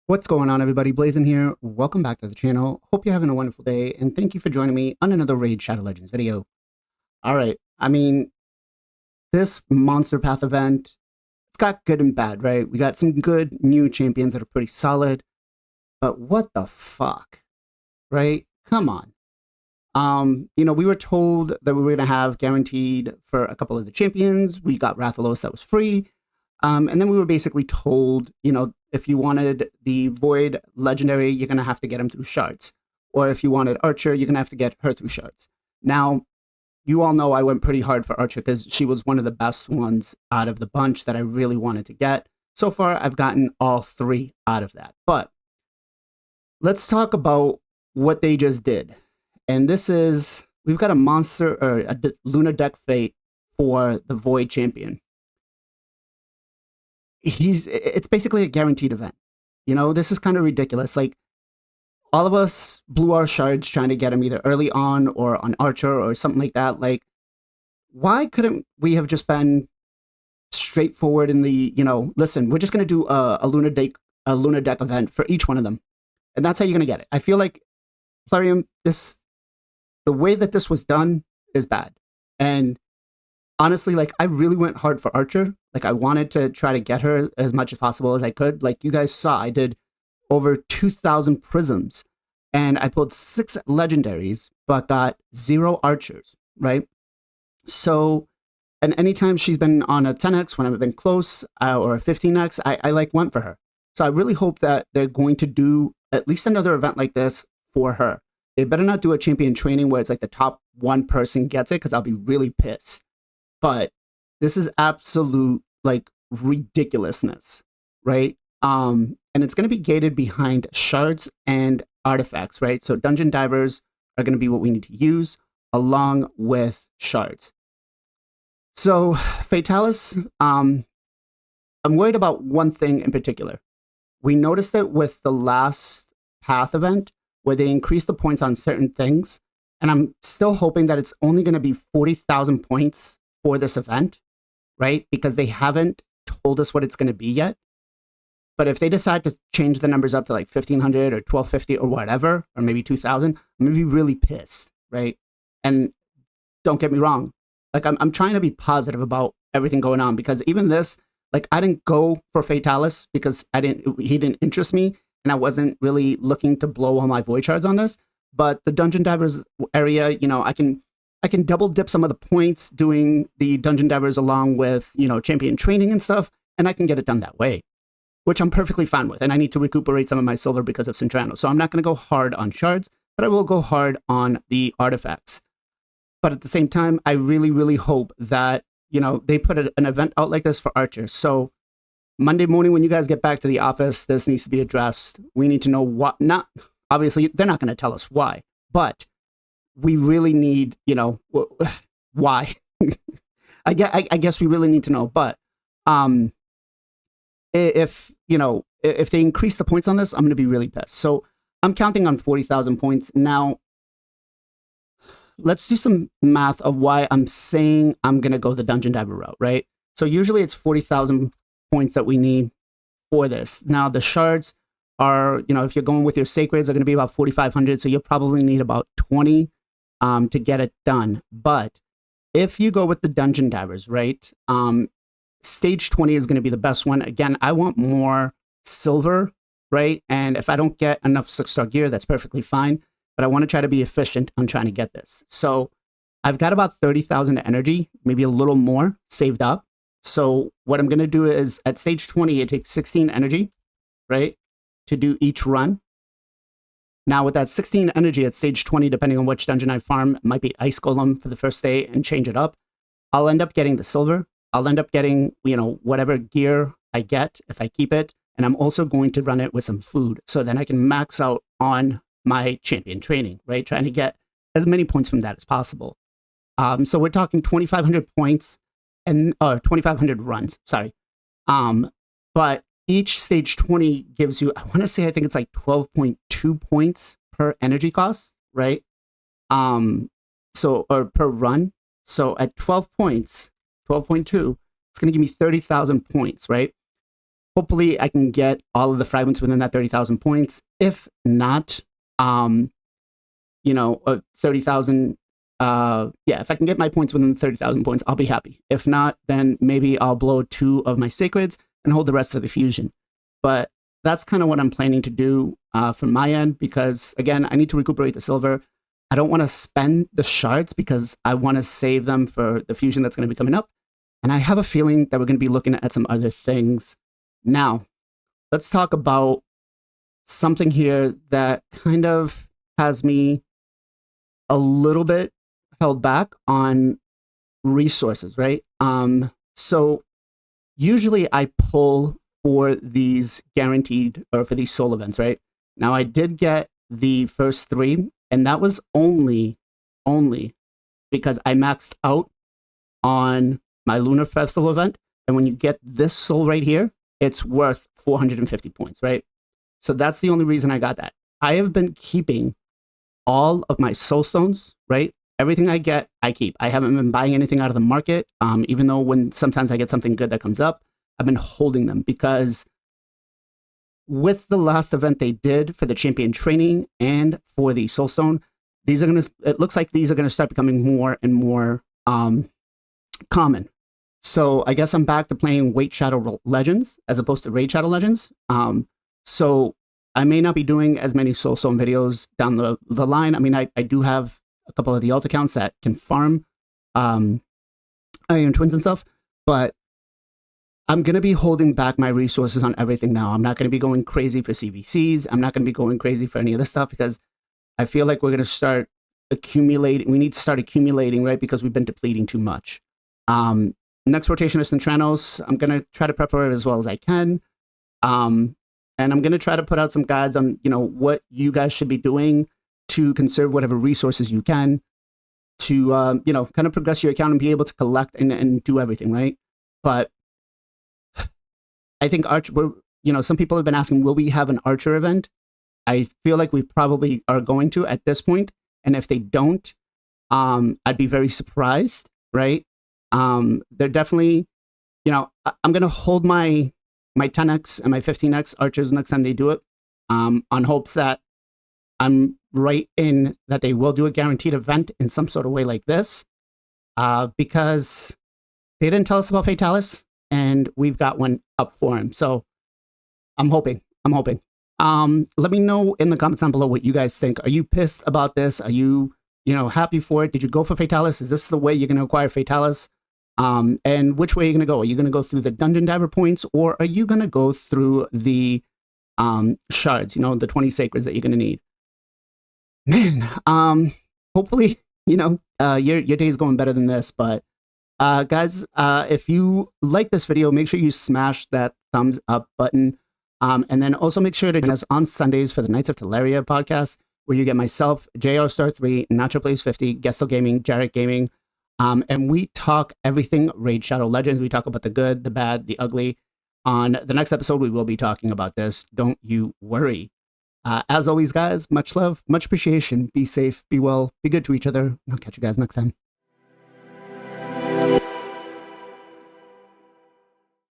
What's going on, everybody? Blazing here. Welcome back to the channel. Hope you're having a wonderful day, and thank you for joining me on another Raid Shadow Legends video. All right, this Monster Path event, it's got good and bad, right? We got some good new champions that are pretty solid, but what the fuck, right? Come on. We were told that we were going to have guaranteed for a couple of the champions. We got Rathalos that was free. And then we were basically told, if you wanted the Void Legendary, you're going to have to get him through shards. Or if you wanted Archer, you're going to have to get her through shards. Now, you all know I went pretty hard for Archer because she was one of the best ones out of the bunch that I really wanted to get. So far, I've gotten all three out of that. But let's talk about what they just did. And this is, we've got a monster, or a Lunar Deck Fate for the Void Champion. It's basically a guaranteed event. This is kind of ridiculous. Like, all of us blew our shards trying to get him either early on or on Archer or something like that. Like, why couldn't we have just been straightforward in the, listen, we're just going to do a Lunar Deck event for each one of them. And that's how you're going to get it. I feel like Plarium, the way that this was done is bad. And honestly, like, I really went hard for Archer. Like, I wanted to try to get her as much as possible as I could. Like, you guys saw, I did over 2,000 prisms. And I pulled 6 legendaries, but got 0 archers, right? So, and anytime she's been on a 10x, when I've been close, or a 15x, I like went for her. So I really hope that they're going to do at least another event like this for her. They better not do a champion training where it's like the top 1 person gets it, because I'll be really pissed. But this is absolute, like, ridiculousness, right? And it's going to be gated behind shards and artifacts, right? So dungeon divers are going to be what we need to use along with shards. So Fatalis, I'm worried about one thing in particular. We noticed it with the last Path event where they increased the points on certain things. And I'm still hoping that it's only going to be 40,000 points for this event, right? Because they haven't told us what it's going to be yet. But if they decide to change the numbers up to like 1,500 or 1,250 or whatever, or maybe 2,000, I'm going to be really pissed, right? And don't get me wrong. Like, I'm trying to be positive about everything going on, because even this, like, I didn't go for Fatalis because he didn't interest me, and I wasn't really looking to blow all my void shards on this. But the dungeon divers area, I can double dip some of the points doing the dungeon divers along with, champion training and stuff, and I can get it done that way, which I'm perfectly fine with. And I need to recuperate some of my silver because of Centrano. So I'm not going to go hard on shards, but I will go hard on the artifacts. But at the same time, I really, really hope that, they put an event out like this for archers. So Monday morning, when you guys get back to the office, this needs to be addressed. We need to know what, obviously, they're not going to tell us why, but we really need, why. I guess we really need to know. But if they increase the points on this, I'm going to be really pissed. So I'm counting on 40,000 points. Now, let's do some math of why I'm saying I'm going to go the dungeon diver route, right? So usually it's 40,000 points that we need for this. Now, the shards are, if you're going with your sacreds, are going to be about 4,500. So you'll probably need about 20 to get it done. But if you go with the dungeon divers, right, stage 20 is going to be the best one. Again, I want more silver, right? And if I don't get enough 6-star gear, that's perfectly fine. But I want to try to be efficient on trying to get this. So I've got about 30,000 energy, maybe a little more saved up. So what I'm going to do is at stage 20, it takes 16 energy, right, to do each run. Now, with that 16 energy at stage 20, depending on which dungeon I farm, it might be Ice Golem for the first day and change it up. I'll end up getting the silver. I'll end up getting, whatever gear I get if I keep it. And I'm also going to run it with some food. So then I can max out on my champion training, right? Trying to get as many points from that as possible. So we're talking 2,500 points and 2,500 runs, sorry. But each stage 20 gives you, I want to say, I think it's like 12.2 points per energy cost, right? Or per run. So at 12 points, 12.2, it's going to give me 30,000 points, right? hopefully I can get all of the fragments within that 30,000 points. If not, 30,000. If I can get my points within 30,000 points, I'll be happy. If not, then maybe I'll blow 2 of my sacreds and hold the rest of the fusion. But that's kind of what I'm planning to do from my end, because again, I need to recuperate the silver. I don't want to spend the shards because I want to save them for the fusion that's going to be coming up. And I have a feeling that we're going to be looking at some other things. Now, let's talk about something here that kind of has me a little bit held back on resources, right? So usually I pull for these guaranteed, or for these soul events, right? Now I did get the first 3, and that was only because I maxed out on my Lunar Festival event. And when you get this soul right here, it's worth 450 points, right? So that's the only reason I got that. I have been keeping all of my soul stones, right? Everything I get, I keep. I haven't been buying anything out of the market, even though when sometimes I get something good that comes up, I've been holding them, because with the last event they did for the champion training and for the soul stone, it looks like these are going to start becoming more and more common. So I guess I'm back to playing Weight Shadow Legends as opposed to Raid Shadow Legends. So I may not be doing as many soul stone videos down the line. I mean, I do have a couple of the alt accounts that can farm Iron Twins and stuff, but I'm going to be holding back my resources on everything now. I'm not going to be going crazy for CVCs. I'm not going to be going crazy for any of this stuff, because I feel like we're going to start accumulating. We need to start accumulating, right? Because we've been depleting too much. Next rotation is Centranos. I'm going to try to prep for it as well as I can. And I'm going to try to put out some guides on, what you guys should be doing to conserve whatever resources you can to, kind of progress your account and be able to collect and do everything, right? But I think some people have been asking, will we have an Archer event? I feel like we probably are going to at this point. And if they don't, I'd be very surprised, right? They're definitely, I'm going to hold my 10x and my 15x Archers next time they do it, on hopes that I'm right in that they will do a guaranteed event in some sort of way like this, because they didn't tell us about Fatalis, and we've got one up for him. So I'm hoping. Let me know in the comments down below what you guys think. Are you pissed about this? Are you, happy for it? Did you go for Fatalis? Is this the way you're going to acquire Fatalis? And which way are you going to go? Are you going to go through the Dungeon Diver points, or are you going to go through the shards, the 20 sacreds that you're going to need? Man, hopefully, your day is going better than this. But guys, if you like this video, make sure you smash that thumbs up button. And then also make sure to join us on Sundays for the Knights of Teleria podcast, where you get myself, JR Star 3, Nacho Plays 50, Gestel Gaming, Jarrett Gaming. And we talk everything Raid Shadow Legends. We talk about the good, the bad, the ugly. On the next episode, we will be talking about this. Don't you worry. As always, guys, much love, much appreciation. Be safe, be well, be good to each other. And I'll catch you guys next time.